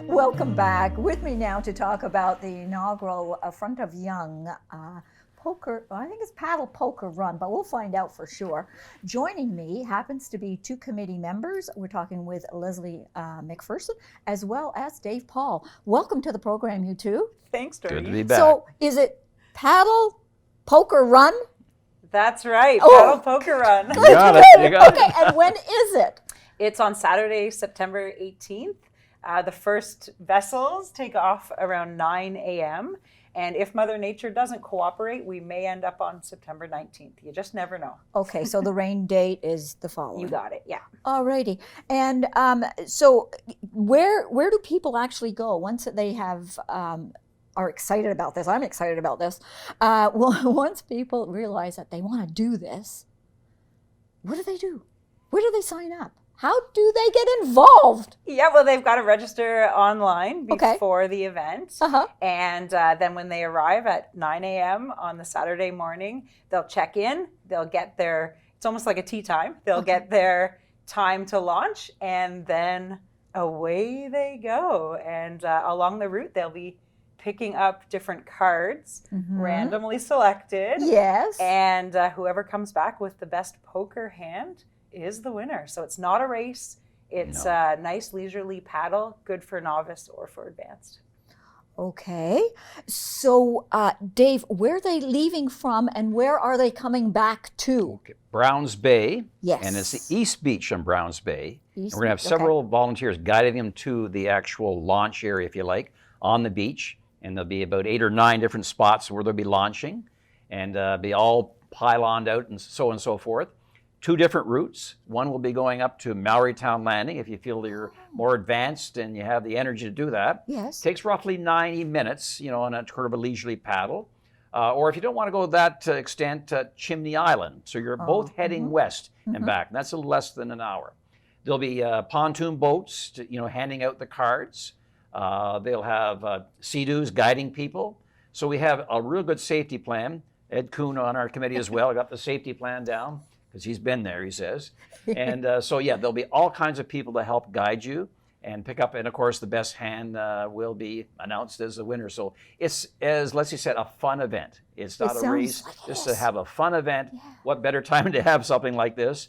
Welcome back. With me now to talk about the inaugural Front of Yonge poker, I think it's paddle poker run, but we'll find out for sure. Joining me happens to be two committee members. We're talking with Leslie MacPherson as well as Dave Paul. Welcome to the program, you two. Thanks, Doreen. Good to be back. So is it paddle poker run? That's right, Oh, paddle poker run. You got it. You got Okay, it. and when is it? It's on Saturday, September 18th. The first vessels take off around 9 a.m. And if Mother Nature doesn't cooperate, we may end up on September 19th. You just never know. Okay, so the rain date is the following. You got it, yeah. Alrighty, and so where do people actually go once they have are excited about this? I'm excited about this. Well, once people realize that they want to do this, what do they do? Where do they sign up? How do they get involved? Yeah, well, they've got to register online Okay. before the event. Uh-huh. And then when they arrive at 9 a.m. on the Saturday morning, they'll check in. They'll get their, it's almost like a tea time. They'll get their time to launch, and then away they go. And along the route, they'll be picking up different cards, randomly selected. Yes. And whoever comes back with the best poker hand is the winner. So it's not a race. It's a nice leisurely paddle, good for novice or for advanced. Okay. So, Dave, where are they leaving from and where are they coming back to? Okay. Browns Bay. Yes. And it's the East Beach on Browns Bay. And East we're going to have Beach, several volunteers guiding them to the actual launch area, if you like, on the beach. And there'll be about 8 or 9 different spots where they'll be launching, and be all pyloned out and so forth. 2 different routes. One will be going up to Mallorytown Landing if you feel you're more advanced and you have the energy to do that. Yes. Takes roughly 90 minutes, on a sort of a leisurely paddle. Or if you don't want to go that extent, Chimney Island. So you're both heading west and back. And that's a little less than an hour. There'll be pontoon boats, handing out the cards. They'll have sea-doos guiding people. So we have a real good safety plan. Ed Kuhn on our committee as well. I got the safety plan down because he's been there, he says. And so, there'll be all kinds of people to help guide you and pick up. And, of course, the best hand will be announced as the winner. So it's, as Leslie said, a fun event. It's not a race, just to have a fun event. Yeah. What better time to have something like this?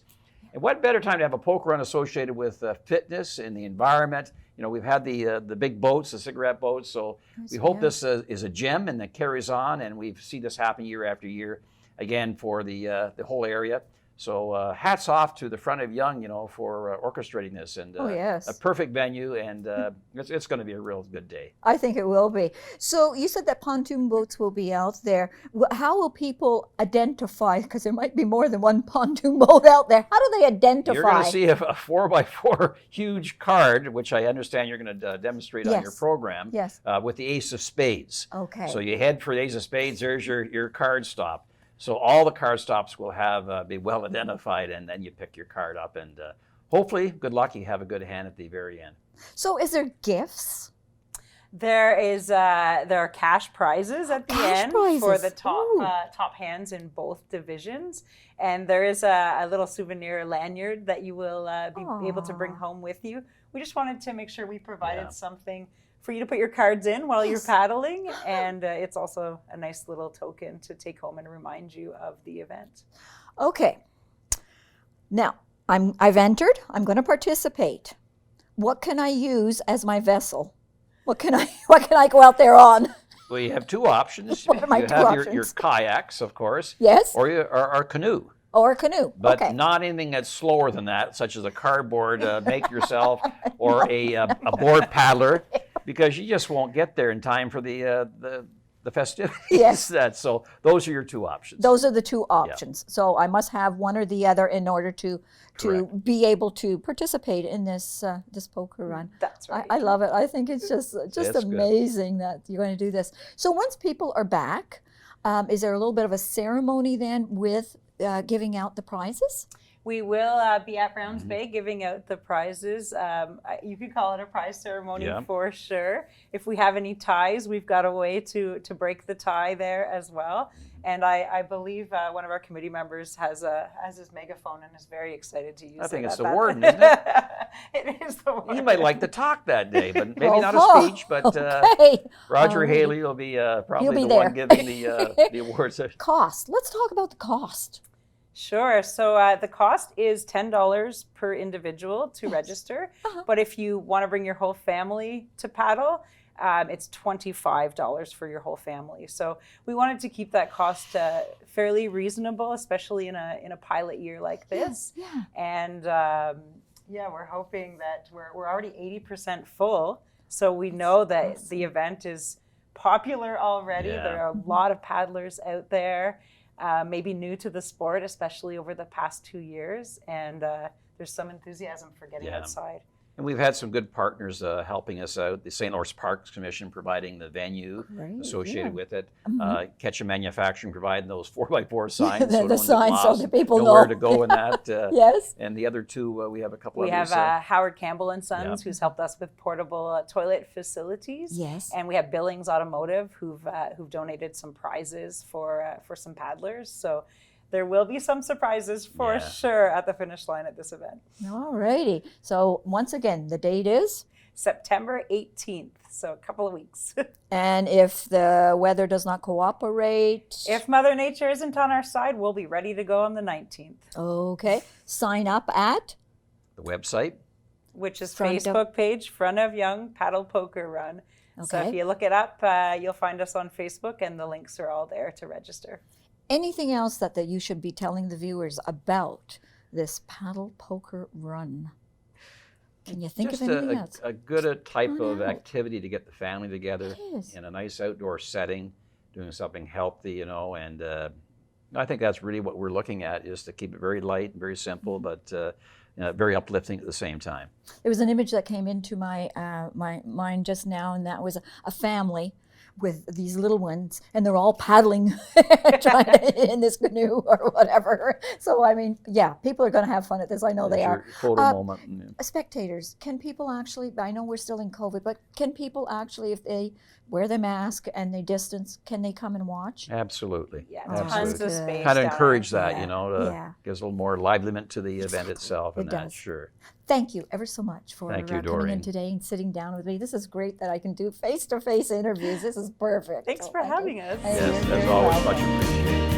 And what better time to have a poker run associated with fitness and the environment? We've had the big boats, the cigarette boats, so we hope this is a gem and that carries on, and we see this happen year after year, again, for the whole area. So hats off to the Front of Yonge, for orchestrating this, and a perfect venue, and it's going to be a real good day. I think it will be. So you said that pontoon boats will be out there. How will people identify, because there might be more than one pontoon boat out there, how do they identify? You're going to see a 4x4 huge card, which I understand you're going to demonstrate on your program, with the Ace of Spades. Okay. So you head for the Ace of Spades, there's your card stop. So all the card stops will be well identified, and then you pick your card up, and hopefully, good luck, you have a good hand at the very end. So is there gifts? There are cash prizes at the end for the top hands in both divisions, and there is a little souvenir lanyard that you will be able to bring home with you. We just wanted to make sure we provided something for you to put your cards in while you're paddling, and it's also a nice little token to take home and remind you of the event. Okay. Now, I've entered. I'm going to participate. What can I use as my vessel? What can I go out there on? Well, you have 2 options. What are my you two have options? Your kayaks, of course. Yes. Or our canoe. Or a canoe. But not anything that's slower than that, such as a cardboard make-yourself or a board paddler, because you just won't get there in time for the festivities. Yes. So those are your 2 options. Those are the 2 options. Yeah. So I must have one or the other in order to be able to participate in this poker run. That's right. I love it. I think it's just amazing that you're going to do this. So once people are back, is there a little bit of a ceremony then with giving out the prizes? We will be at Browns Bay giving out the prizes. You could call it a prize ceremony for sure. If we have any ties, we've got a way to break the tie there as well. And I believe one of our committee members has his megaphone and is very excited to use it. I think it's the warden, isn't it? It is the warden. He might like to talk that day, but maybe not a speech. But Roger Haley will be probably the one giving the awards. Cost. Let's talk about the cost. Sure. So the cost is $10 per individual to register. But if you want to bring your whole family to paddle, it's $25 for your whole family. So we wanted to keep that cost fairly reasonable, especially in a pilot year like this. And we're hoping that we're already 80% full. So we know that the event is popular already. There are a lot of paddlers out there. Maybe new to the sport, especially over the past 2 years, and there's some enthusiasm for getting outside. And we've had some good partners helping us out. The St. Lawrence Parks Commission providing the venue associated with it. Ketchum Manufacturing providing those 4x4 signs. The signs so that people know where to go in that. Yes. And the other two, we have a couple of others. We have Howard Campbell and Sons, who's helped us with portable toilet facilities. Yes. And we have Billings Automotive, who've donated some prizes for some paddlers. So there will be some surprises for sure at the finish line at this event. All righty. So once again, the date is? September 18th, so a couple of weeks. And if the weather does not cooperate? If Mother Nature isn't on our side, we'll be ready to go on the 19th. Okay. Sign up at? The website. Which is Facebook page, Front of Yonge Paddle Poker Run. Okay. So if you look it up, you'll find us on Facebook, and the links are all there to register. Anything else that you should be telling the viewers about this paddle poker run? Can you think of anything else? A good type of activity to get the family together in a nice outdoor setting, doing something healthy, and I think that's really what we're looking at, is to keep it very light and very simple, but very uplifting at the same time. There was an image that came into my mind just now, and that was a family with these little ones, and they're all paddling in this canoe or whatever. So, I mean, people are going to have fun at this. I know they are. Photo moment. Spectators, can people actually, I know we're still in COVID, but can people actually, if they wear their mask and they distance, can they come and watch? Absolutely. Yeah, tons of space. Kind of encourage that, gives a little more liveliness to the event itself. And does. Sure. Thank you ever so much for coming in today and sitting down with me. This is great that I can do face-to-face interviews. This is perfect. Thanks for having us. Yes, as always, much appreciated.